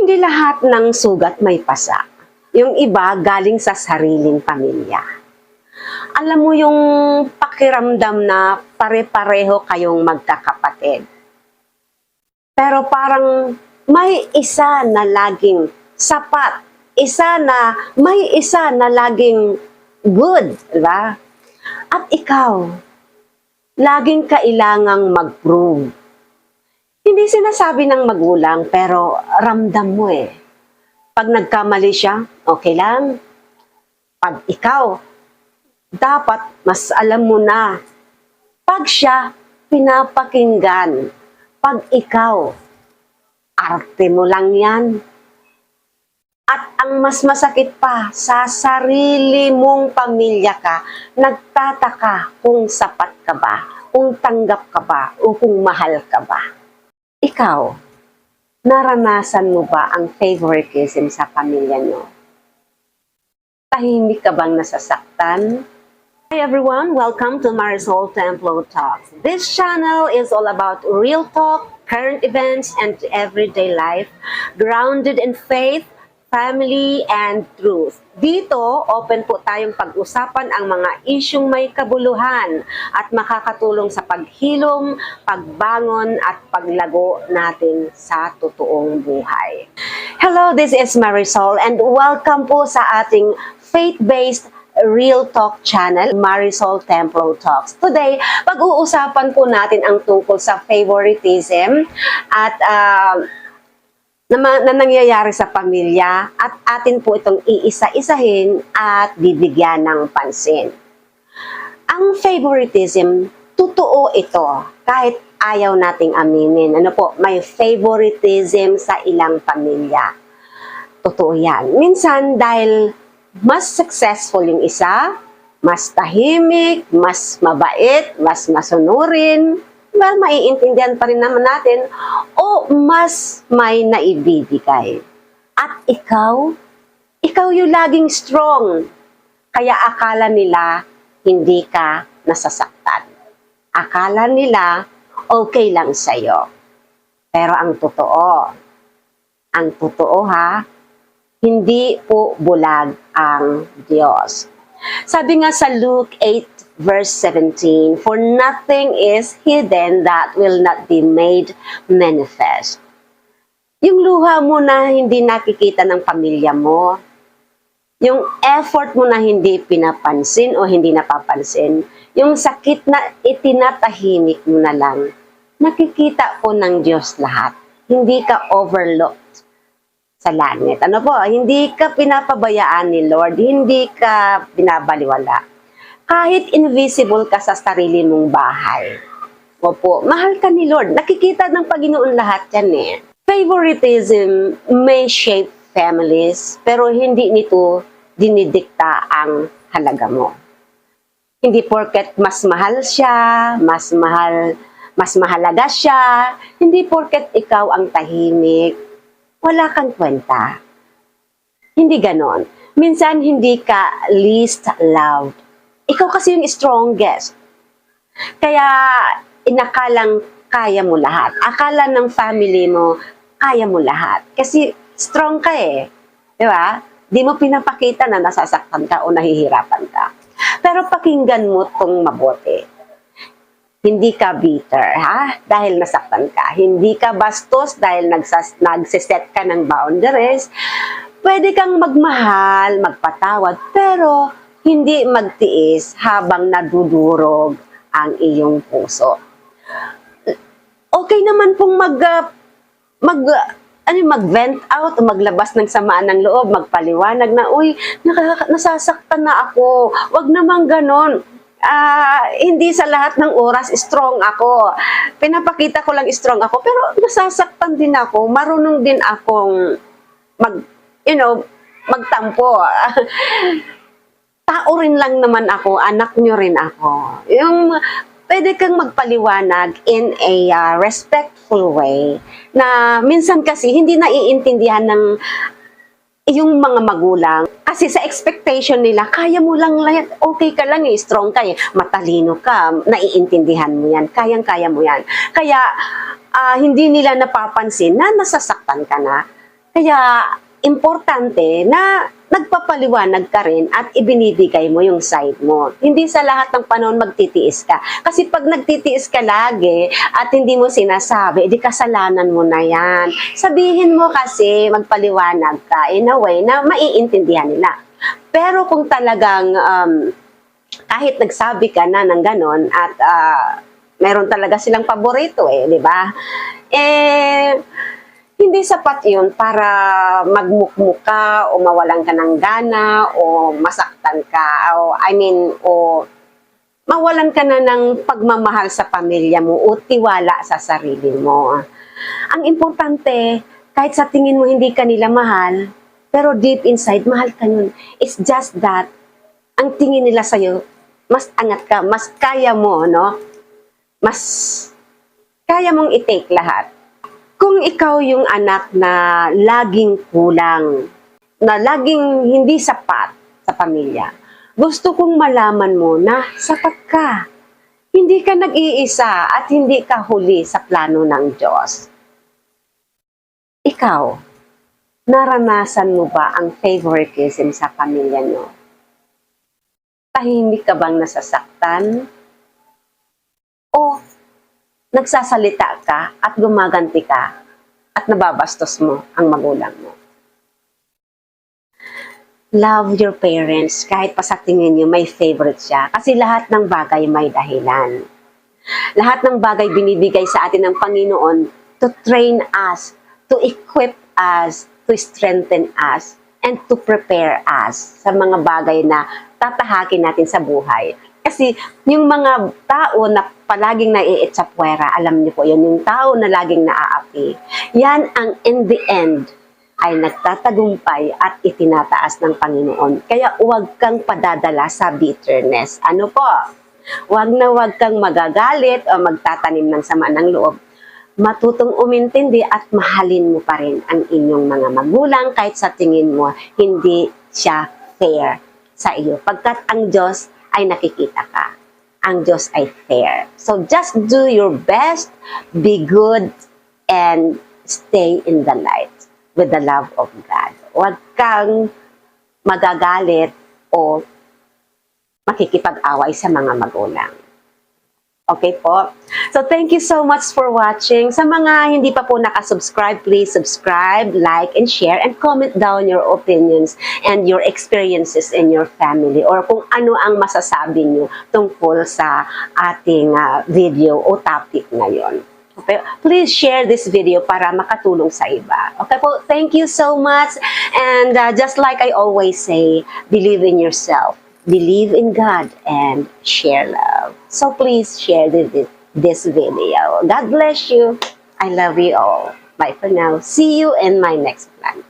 Hindi lahat ng sugat may pasa. Yung iba galing sa sariling pamilya. Alam mo yung pakiramdam na pare-pareho kayong magkakapatid. Pero parang may isa na laging sapat. May isa na laging good, diba? At ikaw, laging kailangang mag-prove. Hindi sinasabi ng magulang, pero ramdam mo eh. Pag nagkamali siya, okay lang. Pag ikaw, dapat mas alam mo na. Pag siya, pinapakinggan. Pag ikaw, arte mo lang yan. At ang mas masakit pa, sa sarili mong pamilya ka, nagtataka kung sapat ka ba, kung tanggap ka ba, o kung mahal ka ba. Ikaw, naranasan mo ba ang favoritism sa pamilya nyo? Tahimik ka bang nasasaktan? Hi everyone, welcome to Marisol Templo Talks. This channel is all about real talk, current events, and everyday life, grounded in faith, family, and truth. Dito, open po tayong pag-usapan ang mga isyung may kabuluhan at makakatulong sa paghilom, pagbangon, at paglago natin sa totoong buhay. Hello, this is Marisol and welcome po sa ating faith-based Real Talk channel, Marisol Templo Talks. Today, pag-uusapan po natin ang tungkol sa favoritism at na nangyayari sa pamilya at atin po itong iisa-isahin at bibigyan ng pansin. Ang favoritism, totoo ito kahit ayaw nating aminin. Ano po, may favoritism sa ilang pamilya. Totoo yan. Minsan dahil mas successful yung isa, mas tahimik, mas mabait, mas masunurin, well, maiintindihan pa rin naman natin, o mas may naibibigay. At ikaw yung laging strong. Kaya akala nila hindi ka nasasaktan. Akala nila okay lang sa'yo. Pero ang totoo ha, hindi po bulag ang Diyos. Sabi nga sa Luke 8, Verse 17, for nothing is hidden that will not be made manifest. Yung luha mo na hindi nakikita ng pamilya mo, yung effort mo na hindi pinapansin o hindi napapansin, yung sakit na itinatahimik mo na lang, nakikita po ng Diyos lahat. Hindi ka overlooked sa langit. Ano po? Hindi ka pinapabayaan ni Lord, hindi ka binabaliwala. Kahit invisible ka sa sarili mong bahay. Opo, mahal ka ni Lord. Nakikita ng Panginoon lahat yan eh. Favoritism may shape families, pero hindi nito dinidikta ang halaga mo. Hindi porket mas mahal siya, mas mahalaga siya, hindi porket ikaw ang tahimik, wala kang kwenta. Hindi ganon. Minsan hindi ka least loved. Ikaw kasi yung strongest. Kaya inakalang kaya mo lahat. Akala ng family mo, kaya mo lahat. Kasi strong ka eh. Di ba? Di mo pinapakita na nasasaktan ka o nahihirapan ka. Pero pakinggan mo itong mabuti. Hindi ka bitter, ha? Dahil nasaktan ka. Hindi ka bastos dahil nagsiset ka ng boundaries. Pwede kang magmahal, magpatawad, pero hindi magtiis habang nadudurog ang iyong puso. Okay naman pong mag-vent out, maglabas ng samaan ng loob, magpaliwanag na, uy, nasasaktan na ako. Wag naman ganon. Hindi sa lahat ng oras strong ako. Pinapakita ko lang strong ako, pero nasasaktan din ako. Marunong din akong magtampo. Tao rin lang naman ako, anak nyo rin ako. Yung pwede kang magpaliwanag in a respectful way na minsan kasi hindi naiintindihan ng yung mga magulang. Kasi sa expectation nila, kaya mo lang, okay ka lang strong ka matalino ka, naiintindihan mo yan, kayang-kaya mo yan. Kaya hindi nila napapansin na nasasaktan ka na. Kaya, importante na nagpapaliwanag ka rin at ibinibigay mo yung side mo. Hindi sa lahat ng panahon magtitiis ka. Kasi pag nagtitiis ka lagi at hindi mo sinasabi, edi kasalanan mo na yan. Sabihin mo kasi, magpaliwanag ka in a way na maiintindihan nila. Pero kung talagang kahit nagsabi ka na ng ganon at meron talaga silang paborito di ba? Hindi sapat yun para magmukmuk ka o mawalan ka ng gana o masaktan ka o mawalan ka na ng pagmamahal sa pamilya mo o tiwala sa sarili mo. Ang importante, kahit sa tingin mo hindi ka nila mahal, pero deep inside, mahal ka nun. It's just that, ang tingin nila sa'yo, mas angat ka, mas kaya mo, no? Mas kaya mong i-take lahat. Kung ikaw yung anak na laging kulang, na laging hindi sapat sa pamilya, gusto kong malaman mo na sapat ka. Hindi ka nag-iisa at hindi ka huli sa plano ng Diyos. Ikaw, naranasan mo ba ang favoritism sa pamilya nyo? Tahimik ka bang nasasaktan? O nagsasalita ka at gumaganti ka at nababastos mo ang magulang mo? Love your parents kahit pa sa tingin nyo may favorite siya. Kasi lahat ng bagay may dahilan. Lahat ng bagay binibigay sa atin ng Panginoon to train us, to equip us, to strengthen us, and to prepare us sa mga bagay na tatahakin natin sa buhay. Kasi yung mga tao na palaging naiitsapwera, alam niyo po, yan yung tao na laging naaapi. Yan ang in the end ay nagtatagumpay at itinataas ng Panginoon. Kaya huwag kang padadala sa bitterness. Ano po? Huwag na huwag kang magagalit o magtatanim ng sama ng loob. Matutong umintindi at mahalin mo pa rin ang inyong mga magulang kahit sa tingin mo hindi siya fair sa iyo. Pagkat ang Diyos ay nakikita ka. Ang Diyos ay fair. So just do your best, be good, and stay in the light with the love of God. Huwag kang magagalit o makikipag-away sa mga magulang. Okay po? So, thank you so much for watching. Sa mga hindi pa po nakasubscribe, please subscribe, like, and share, and comment down your opinions and your experiences in your family or kung ano ang masasabi nyo tungkol sa ating video o topic ngayon. Okay? Please share this video para makatulong sa iba. Okay po? Thank you so much. And just like I always say, believe in yourself. Believe in God and share love. So please share this video. God bless you. I love you all. Bye for now. See you in my next vlog.